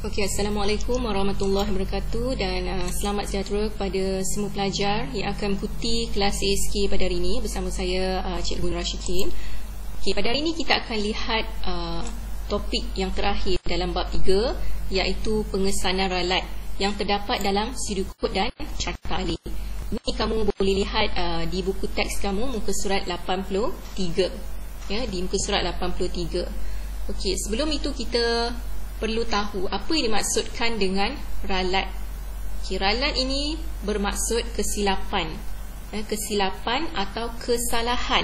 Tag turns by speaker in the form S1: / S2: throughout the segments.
S1: Assalamualaikum warahmatullahi wabarakatuh dan selamat sejahtera kepada semua pelajar yang akan mengikuti kelas ASK pada hari ini bersama saya Cikgu Nur Rashikin. Pada hari ini kita akan lihat topik yang terakhir dalam bab 3 iaitu pengesanan ralat yang terdapat dalam pseudocode dan carta alih. Ini kamu boleh lihat di buku teks kamu muka surat 83 ya, di muka surat 83. Sebelum itu kita perlu tahu apa yang dimaksudkan dengan ralat. Ralat ini bermaksud kesilapan. Kesilapan atau kesalahan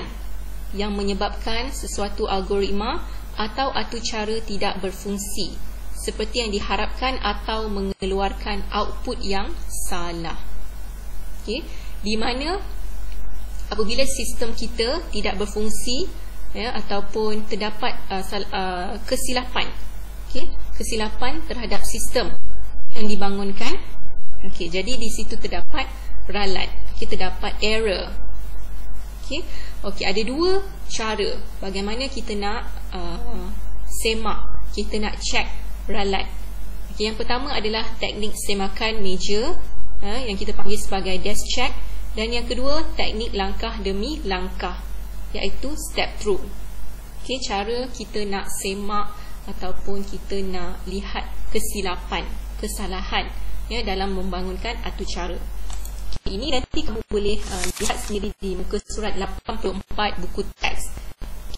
S1: yang menyebabkan sesuatu algoritma atau atur cara tidak berfungsi seperti yang diharapkan atau mengeluarkan output yang salah. Di mana apabila sistem kita tidak berfungsi ataupun terdapat kesilapan, kesilapan terhadap sistem yang dibangunkan. Jadi di situ terdapat ralat, kita dapat error. Ada dua cara bagaimana kita nak semak, kita nak check ralat. Yang pertama adalah teknik semakan meja yang kita panggil sebagai desk check, dan yang kedua teknik langkah demi langkah iaitu step through. Cara kita nak semak ataupun kita nak lihat kesilapan, kesalahan dalam membangunkan atur cara. Ini nanti kamu boleh lihat sendiri di muka surat 84 buku teks.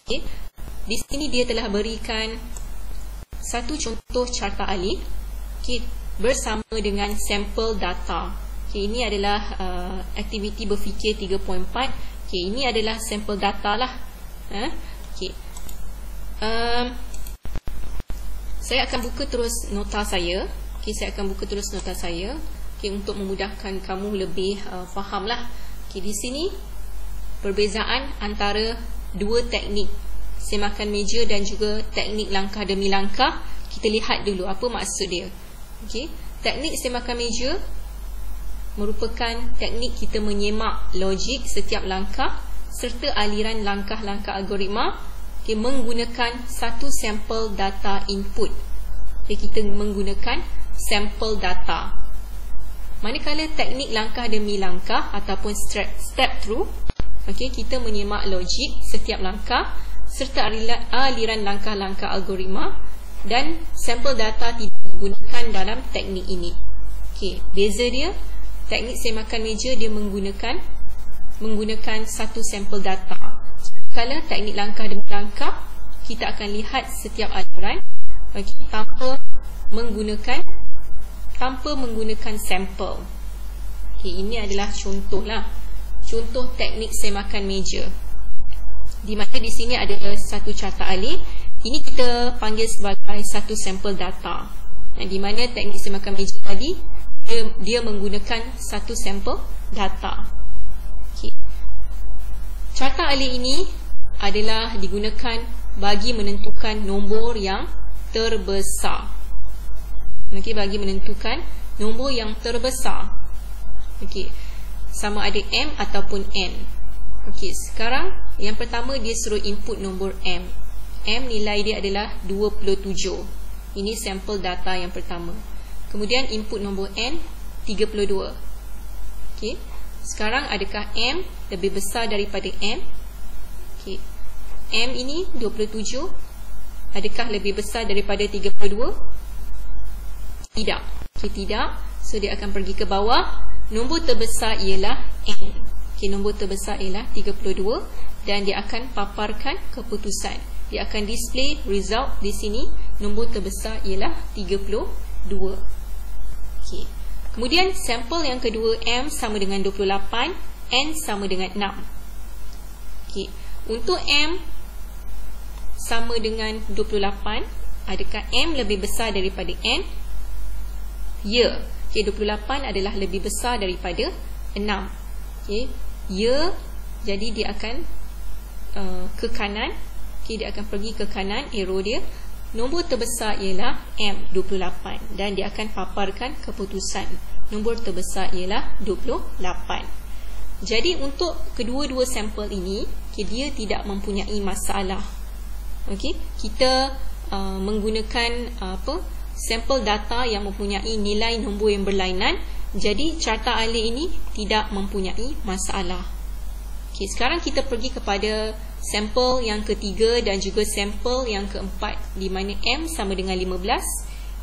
S1: Di sini dia telah berikan satu contoh carta alih bersama dengan sampel data. Ini adalah aktiviti berfikir 3.4. Ini adalah sampel data lah. Saya akan buka terus nota saya. Saya akan buka terus nota saya untuk memudahkan kamu lebih fahamlah. Di sini perbezaan antara dua teknik semakan meja dan juga teknik langkah demi langkah. Kita lihat dulu apa maksud dia. Teknik semakan meja merupakan teknik kita menyemak logik setiap langkah serta aliran langkah-langkah algoritma menggunakan satu sampel data input. Kita menggunakan sampel data. Manakala teknik langkah demi langkah ataupun step through, kita menyemak logik setiap langkah serta aliran langkah-langkah algoritma, dan sampel data tidak digunakan dalam teknik ini. Beza dia, teknik semakan meja dia menggunakan satu sampel data. Kalau teknik langkah demi langkah, kita akan lihat setiap aliran tanpa menggunakan sampel. Ini adalah contoh teknik semakan meja. Di mana di sini ada satu carta alih. Ini kita panggil sebagai satu sampel data. Di mana teknik semakan meja tadi dia menggunakan satu sampel data. Carta alih ini adalah digunakan bagi menentukan nombor yang terbesar. Bagi menentukan nombor yang terbesar. Sama ada M ataupun N. Sekarang yang pertama dia suruh input nombor M. M nilai dia adalah 27. Ini sampel data yang pertama. Kemudian input nombor N 32. Sekarang adakah M lebih besar daripada M? M ini 27. Adakah lebih besar daripada 32? Tidak. Tidak. So dia akan pergi ke bawah. Nombor terbesar ialah N. Nombor terbesar ialah 32 dan dia akan paparkan keputusan. Dia akan display result di sini. Nombor terbesar ialah 32. Kemudian sampel yang kedua, M sama dengan 28, N sama dengan 6. Untuk M sama dengan 28, adakah M lebih besar daripada N? Ya. 28 adalah lebih besar daripada 6. Ya. Jadi dia akan ke kanan. Dia akan pergi ke kanan, arrow dia. Nombor terbesar ialah M, 28, dan dia akan paparkan keputusan. Nombor terbesar ialah 28. Jadi untuk kedua-dua sampel ini, dia tidak mempunyai masalah. Kita menggunakan sampel data yang mempunyai nilai nombor yang berlainan. Jadi carta alih ini tidak mempunyai masalah. Okey, sekarang kita pergi kepada sampel yang ketiga dan juga sampel yang keempat, di mana M sama dengan 15,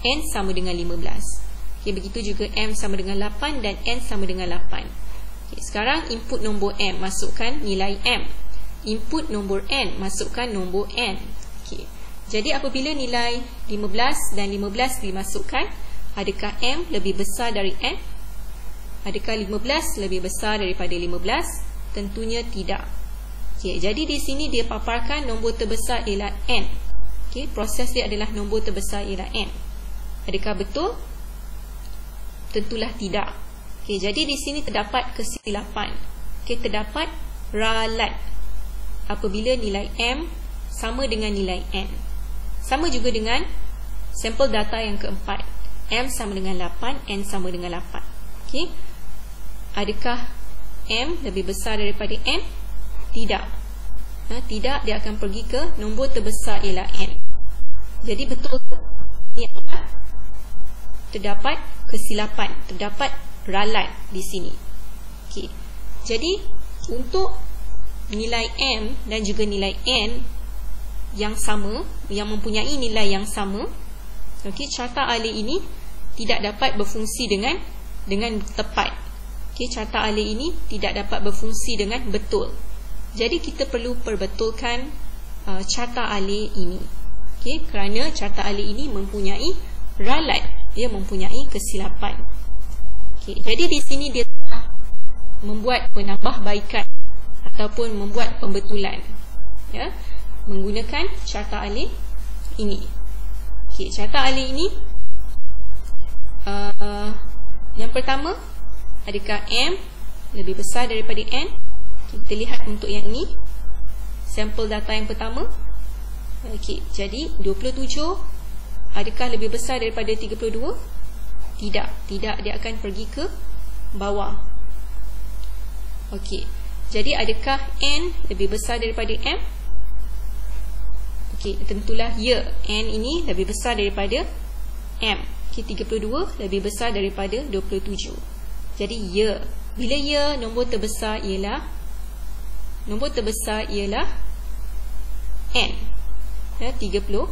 S1: N sama dengan 15. Okey, begitu juga M sama dengan 8 dan N sama dengan 8. Okey, sekarang input nombor M, masukkan nilai M. Input nombor N, masukkan nombor N. Okey, jadi apabila nilai 15 dan 15 dimasukkan, adakah M lebih besar dari N? Adakah 15 lebih besar daripada 15? Tentunya tidak. Okey, jadi di sini dia paparkan nombor terbesar ialah N. Okey, proses dia adalah nombor terbesar ialah N. Adakah betul? Tentulah tidak. Okey, jadi di sini terdapat kesilapan. Okey, terdapat ralat apabila nilai M sama dengan nilai N. Sama juga dengan sampel data yang keempat. M sama dengan 8, N sama dengan 8. Okey. Adakah M lebih besar daripada N? Tidak. Tidak, dia akan pergi ke nombor terbesar ialah N. Jadi betul ini adalah terdapat kesilapan, terdapat ralat di sini. Okey. Jadi untuk nilai M dan juga nilai N yang sama, yang mempunyai nilai yang sama, okey, carta alih ini tidak dapat berfungsi dengan tepat. Okey, carta alih ini tidak dapat berfungsi dengan betul. Jadi kita perlu perbetulkan carta alih ini. Okey, kerana carta alih ini mempunyai ralat, dia mempunyai kesilapan. Okey, jadi di sini dia telah membuat penambahbaikan ataupun membuat pembetulan, ya, menggunakan carta alih ini. Okey, carta alih ini yang pertama, adakah M lebih besar daripada N? Kita lihat untuk yang ini, sampel data yang pertama. Okey, jadi 27 adakah lebih besar daripada 32? Tidak, tidak, dia akan pergi ke bawah. Okey, jadi adakah N lebih besar daripada M? Okey, tentulah ya, N ini lebih besar daripada M. Okey, 32 lebih besar daripada 27. Jadi ya, bila ya, nombor terbesar ialah N, ya, 32.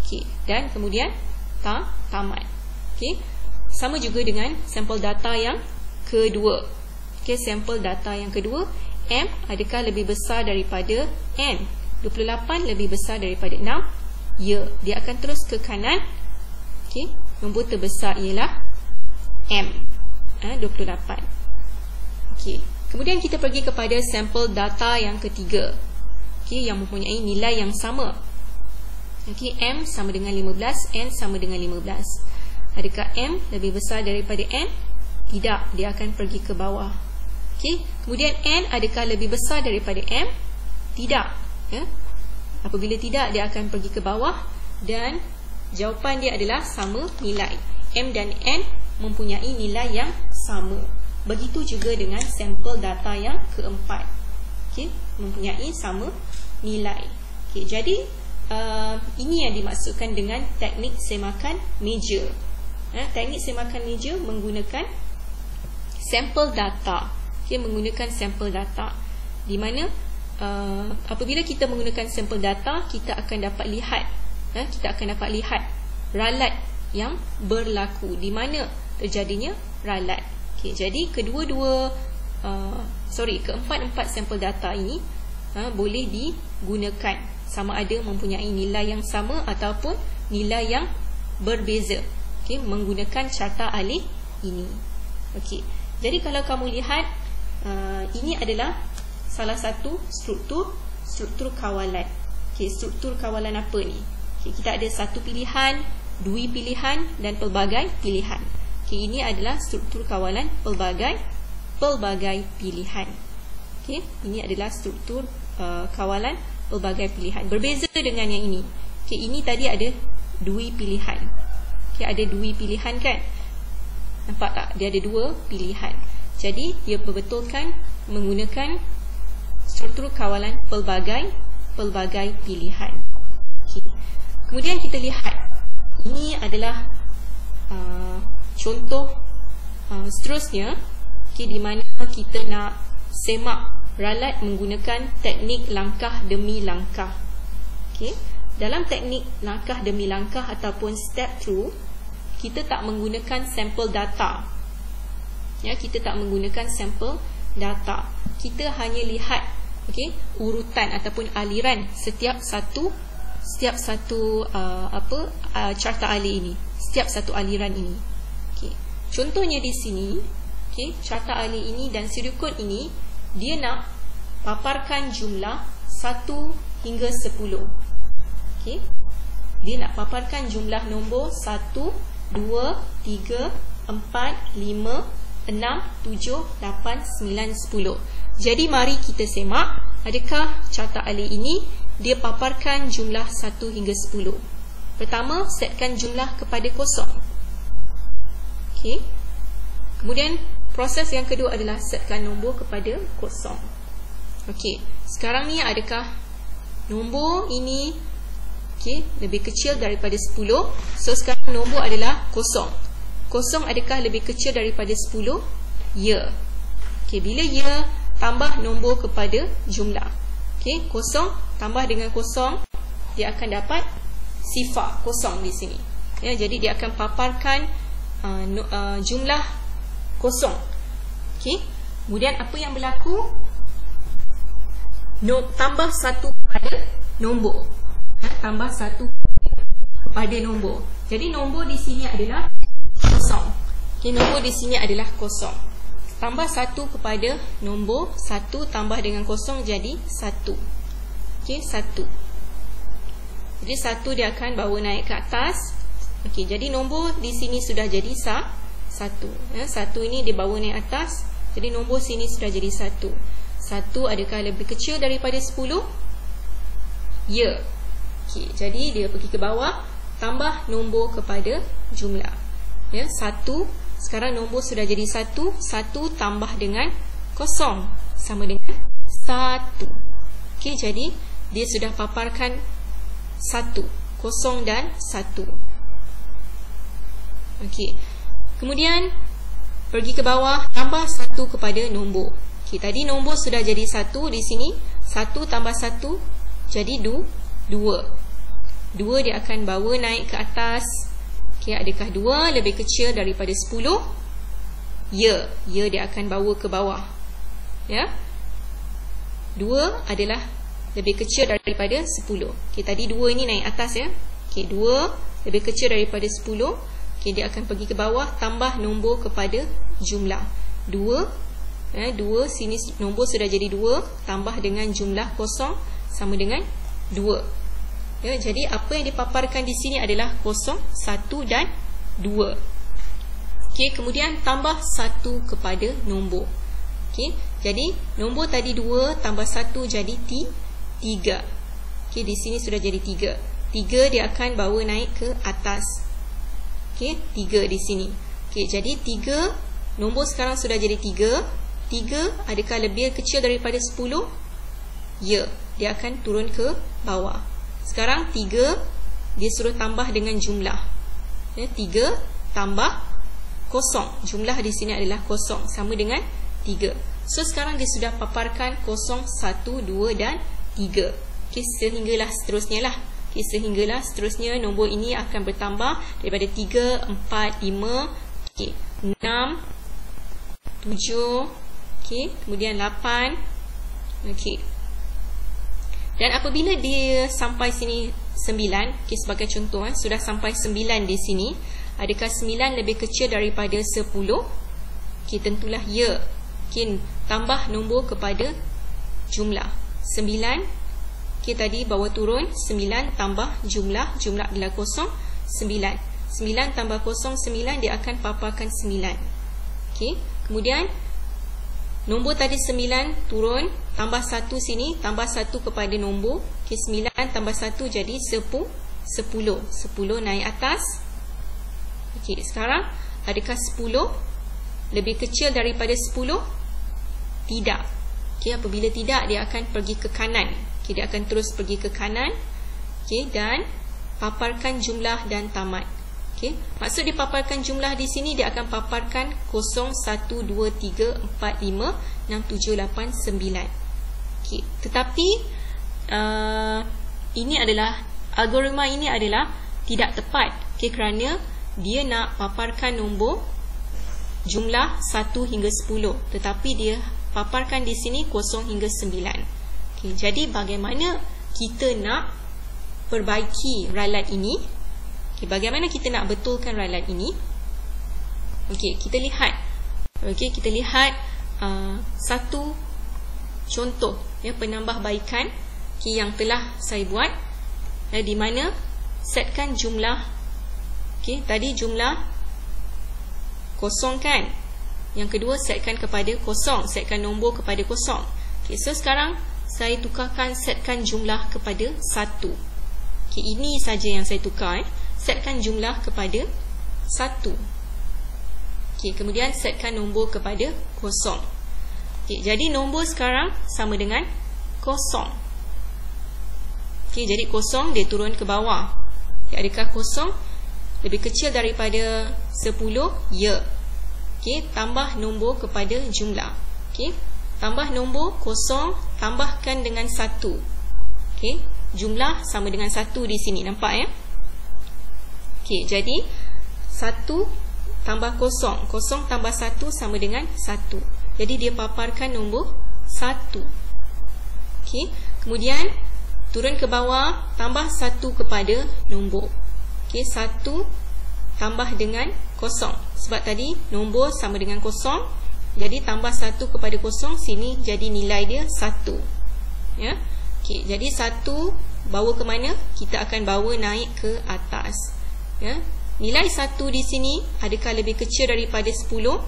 S1: Okey, dan kemudian tamat. Okey, sama juga dengan sampel data yang kedua. Okey, sampel data yang kedua, M adakah lebih besar daripada N? 28 lebih besar daripada 6. Ya, dia akan terus ke kanan. Okey, nombor terbesar ialah M, 28. Okey, kemudian kita pergi kepada sampel data yang ketiga. Okey, yang mempunyai nilai yang sama. Okey, M sama dengan 15, N sama dengan 15. Adakah M lebih besar daripada N? Tidak, dia akan pergi ke bawah. Okey, kemudian N adakah lebih besar daripada M? Tidak, ya. Apabila tidak, dia akan pergi ke bawah dan jawapan dia adalah sama nilai. M dan N mempunyai nilai yang sama. Begitu juga dengan sampel data yang keempat. Okey, mempunyai sama nilai. Okey, jadi ini yang dimaksudkan dengan teknik semakan meja. Teknik semakan meja menggunakan sampel data. Okey, menggunakan sampel data. Di mana apabila kita menggunakan sampel data, kita akan dapat lihat ralat yang berlaku, di mana terjadinya ralat. Okey, jadi keempat-empat sampel data ini boleh digunakan, sama ada mempunyai nilai yang sama ataupun nilai yang berbeza. Okey, menggunakan carta alih ini. Okey, jadi kalau kamu lihat, ini adalah salah satu struktur kawalan. Okey, struktur kawalan apa ni? Okey, kita ada satu pilihan, dua pilihan dan pelbagai pilihan. Okey, ini adalah struktur kawalan pelbagai pilihan. Okey, ini adalah struktur kawalan pelbagai pilihan. Berbeza dengan yang ini. Okey, ini tadi ada dua pilihan. Okey, ada dua pilihan kan? Nampak tak? Dia ada dua pilihan. Jadi, dia perbetulkan menggunakan struktur kawalan pelbagai pilihan. Okey. Kemudian kita lihat Ini adalah contoh seterusnya, di mana kita nak semak ralat menggunakan teknik langkah demi langkah. Dalam teknik langkah demi langkah ataupun step through, kita tak menggunakan sampel data. Kita tak menggunakan sampel data. Kita hanya lihat urutan ataupun aliran setiap satu carta alih ini, setiap satu aliran ini. Contohnya di sini, carta alih ini dan sudut ini, dia nak paparkan jumlah 1 hingga 10. Dia nak paparkan jumlah nombor 1, 2, 3, 4, 5, 6, 7, 8, 9, 10. Jadi mari kita semak, adakah carta alih ini dia paparkan jumlah 1 hingga 10. Pertama, setkan jumlah kepada kosong. Kemudian proses yang kedua adalah setkan nombor kepada kosong. Sekarang ni adakah nombor ini lebih kecil daripada 10? So sekarang nombor adalah kosong. Kosong adakah lebih kecil daripada 10? Ya. Bila ya, tambah nombor kepada jumlah. Kosong tambah dengan kosong, dia akan dapat sifar kosong di sini. Jadi dia akan paparkan jumlah kosong. Kemudian apa yang berlaku? Tambah 1 kepada nombor. Tambah 1 kepada nombor. Jadi nombor di sini adalah kosong. Nombor di sini adalah kosong. Tambah 1 kepada nombor, 1 tambah dengan kosong jadi 1. 1. Jadi 1 dia akan bawa naik ke atas. Jadi nombor di sini sudah jadi 1. 1 ini dia bawa naik atas. Jadi nombor sini sudah jadi 1. 1 adakah lebih kecil daripada 10? Ya. Jadi dia pergi ke bawah, tambah nombor kepada jumlah. 1. Sekarang nombor sudah jadi 1. 1 tambah dengan kosong sama dengan 1. Jadi dia sudah paparkan 1, kosong dan 1. Kemudian pergi ke bawah, tambah 1 kepada nombor. Tadi nombor sudah jadi 1 di sini. 1 tambah 1 jadi 2. 2 dia akan bawa naik ke atas. Adakah 2 lebih kecil daripada 10? Ya. Ya dia akan bawa ke bawah. 2 adalah lebih kecil daripada 10. Tadi 2 ini naik atas 2 lebih kecil daripada 10. Dia akan pergi ke bawah, tambah nombor kepada jumlah. 2 sini nombor sudah jadi 2, tambah dengan jumlah kosong sama dengan 2. Jadi apa yang dipaparkan di sini adalah kosong, 1 dan 2. Kemudian tambah 1 kepada nombor. Jadi nombor tadi 2 tambah 1 jadi 3. Di sini sudah jadi 3. 3 dia akan bawa naik ke atas. 3 di sini. Jadi 3, nombor sekarang sudah jadi 3. 3 adakah lebih kecil daripada 10? Ya, dia akan turun ke bawah. Sekarang 3 dia suruh tambah dengan jumlah. 3 tambah kosong. Jumlah di sini adalah kosong sama dengan 3. So sekarang dia sudah paparkan kosong, 1, 2 dan 3. Sehinggalah seterusnya lah. Sehinggalah seterusnya nombor ini akan bertambah daripada 3, 4, 5, 6, 7, kemudian 8. Dan apabila dia sampai sini 9, sebagai contoh, sudah sampai 9 di sini, adakah 9 lebih kecil daripada 10? Tentulah ya. Tambah nombor kepada jumlah. 9, tadi bawa turun, 9 tambah jumlah adalah kosong, 9. 9 tambah kosong, 9, dia akan paparkan 9. Kemudian nombor tadi 9 turun, tambah 1 sini, tambah 1 kepada nombor. 9 tambah 1 jadi 10. 10 naik atas. Sekarang adakah 10 lebih kecil daripada 10? Tidak. Apabila tidak, dia akan pergi ke kanan. Dia akan terus pergi ke kanan. Dan paparkan jumlah dan tamat. Okey, maksud dia paparkan jumlah di sini, dia akan paparkan 0, 1, 2, 3, 4, 5, 6, 7, 8, 9. Okey, tetapi ini adalah algoritma ini adalah tidak tepat. Okey, kerana dia nak paparkan nombor jumlah 1 hingga 10, tetapi dia paparkan di sini 0 hingga 9. Okey, jadi bagaimana kita nak perbaiki ralat ini? Okay, bagaimana kita nak betulkan ralat ini? Okey, kita lihat. Okey, kita lihat satu contoh penambahbaikan yang telah saya buat, di mana setkan jumlah. Okey, tadi jumlah kosong kan? Yang kedua setkan kepada kosong, setkan nombor kepada kosong. Okey, so sekarang saya tukarkan setkan jumlah kepada 1. Okey, ini saja yang saya tukar. Setkan jumlah kepada 1. Okey, kemudian setkan nombor kepada kosong. Okey, jadi nombor sekarang sama dengan kosong. Okey, jadi kosong dia turun ke bawah. Okay, adakah kosong lebih kecil daripada 10? Ya. Okey, tambah nombor kepada jumlah. Okey, tambah nombor kosong, tambahkan dengan 1. Okey, jumlah sama dengan 1 di sini, nampak ya? Okey, jadi 1 tambah kosong, kosong tambah 1 sama dengan 1. Jadi dia paparkan nombor 1. Okey, kemudian turun ke bawah, tambah 1 kepada nombor. Okey, 1 tambah dengan kosong. Sebab tadi nombor sama dengan kosong, jadi tambah 1 kepada kosong, sini jadi nilai dia 1. Ya. Okey, jadi 1 bawa ke mana? Kita akan bawa naik ke atas. Ya, nilai 1 di sini adakah lebih kecil daripada 10?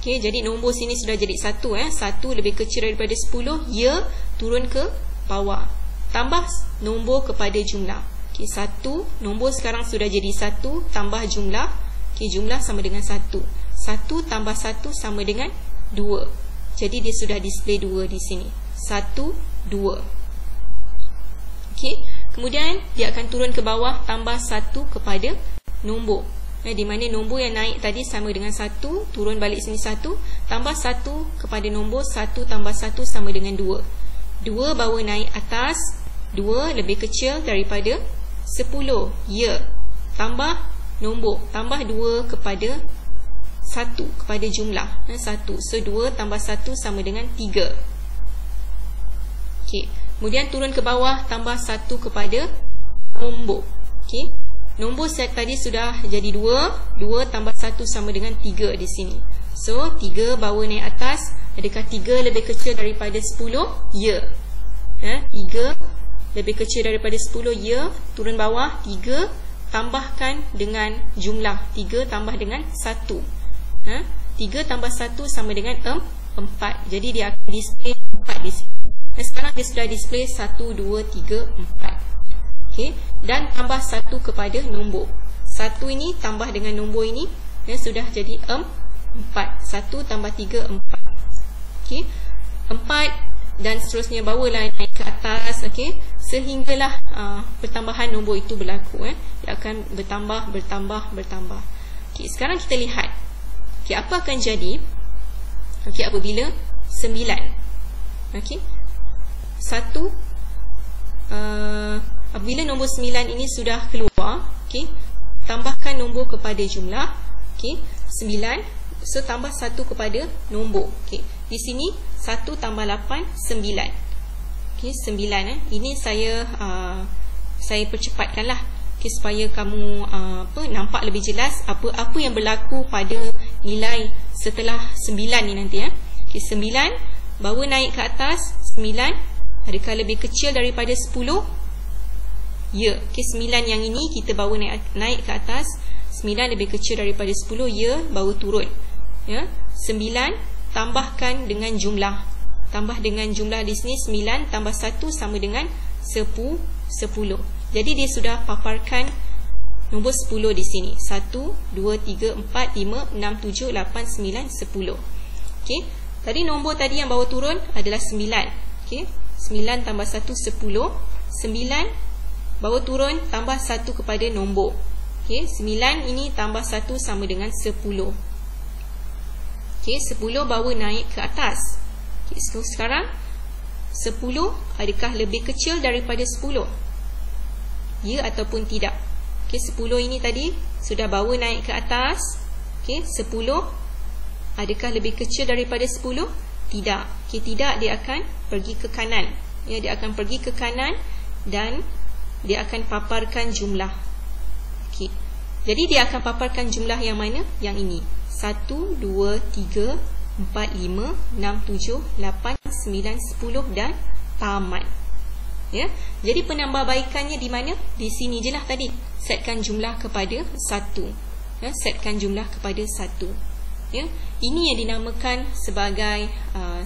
S1: Okey, jadi nombor sini sudah jadi 1. 1 lebih kecil daripada 10. Ya, turun ke bawah. Tambah nombor kepada jumlah. Okey, 1, nombor sekarang sudah jadi 1, tambah jumlah. Okey, jumlah sama dengan 1. 1 tambah 1 sama dengan 2. Jadi dia sudah display 2 di sini. 1, 2. Okey, kemudian dia akan turun ke bawah, tambah 1 kepada nombor. Di mana nombor yang naik tadi sama dengan 1, turun balik sini 1, tambah 1 kepada nombor, 1 tambah 1 sama dengan 2. 2 bawa naik atas, 2 lebih kecil daripada 10. Ya. Tambah nombor, tambah 2 kepada 1, kepada jumlah 1. So 2 tambah 1 sama dengan 3. Okey, kemudian turun ke bawah, tambah 1 kepada nombor. Okey, nombor set tadi sudah jadi 2. 2 tambah 1 sama dengan 3 di sini. So 3 bawa naik atas. Adakah 3 lebih kecil daripada 10? Ya. 3 lebih kecil daripada 10. Ya. Turun bawah, 3 tambahkan dengan jumlah. 3 tambah dengan 1. 3 tambah 1 sama dengan 4. Jadi dia akan display 4 di sini. Sekarang dia sudah display 1, 2, 3, 4. Okey, dan tambah 1 kepada nombor. 1 ini tambah dengan nombor ini, sudah jadi 4. 1 tambah 3, 4. Okey, 4 dan seterusnya bawalah naik ke atas. Okey, sehinggalah pertambahan nombor itu berlaku. Dia akan bertambah, bertambah, bertambah. Okey, sekarang kita lihat. Okey, apa akan jadi? Okey, apabila 9. Okey, 1 apabila nombor 9 ini sudah keluar, okey, tambahkan nombor kepada jumlah. Okey, 9, so tambah 1 kepada nombor. Okey, di sini 1 tambah 8, 9. Okey, 9. Ini saya percepatkanlah, okey, supaya kamu nampak lebih jelas apa yang berlaku pada nilai setelah 9 ni nanti. Okey, 9 bawa naik ke atas. 9 adakah lebih kecil daripada 10? Ya. Okey, 9 yang ini kita bawa naik ke atas. 9 lebih kecil daripada 10. Ya, bawa turun. Ya. 9 tambahkan dengan jumlah. Tambah dengan jumlah di sini 9 tambah 1 sama dengan 10. Jadi dia sudah paparkan nombor 10 di sini. 1, 2, 3, 4, 5, 6, 7, 8, 9, 10. Okey. Tadi nombor tadi yang bawa turun adalah 9. Okey. 9 tambah 1, 10. 9 Bawa turun tambah 1 kepada nombor. Okey, 9 ini tambah 1 sama dengan 10. Okey, 10 bawa naik ke atas. Okey, so sekarang 10 adakah lebih kecil daripada 10? Ya ataupun tidak? Okey, 10 ini tadi sudah bawa naik ke atas. Okey, 10 adakah lebih kecil daripada 10? Tidak. Okey, tidak, dia akan pergi ke kanan. Ya, dia akan pergi ke kanan dan dia akan paparkan jumlah. Okey. Jadi dia akan paparkan jumlah yang mana? Yang ini. 1, 2, 3, 4, 5, 6, 7, 8, 9, 10 dan tamat. Ya. Jadi penambahbaikannya di mana? Di sini je lah tadi. Setkan jumlah kepada 1. Ya, setkan jumlah kepada 1. Ya. Ini yang dinamakan sebagai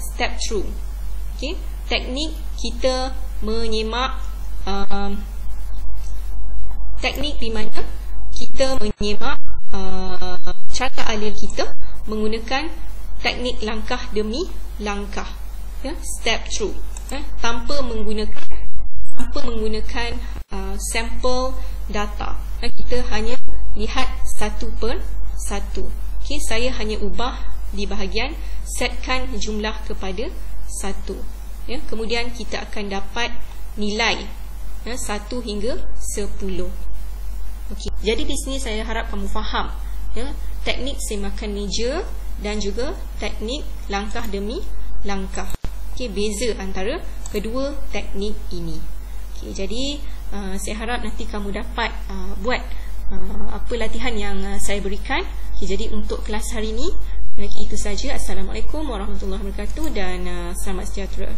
S1: step through. Okey. Teknik kita menyemak teknik di mana kita menyemak cara alir kita menggunakan teknik langkah demi langkah, ya, step through, tanpa menggunakan sampel data. Kita hanya lihat satu per satu. Okey, saya hanya ubah di bahagian setkan jumlah kepada 1. Ya, kemudian kita akan dapat nilai 1 hingga 10. Okey, jadi di sini saya harap kamu faham, ya, teknik semakan meja dan juga teknik langkah demi langkah. Okey, beza antara kedua teknik ini. Okey, jadi saya harap nanti kamu dapat buat apa latihan yang saya berikan. Okey, jadi untuk kelas hari ini itu saja. Assalamualaikum warahmatullahi wabarakatuh dan selamat sejahtera.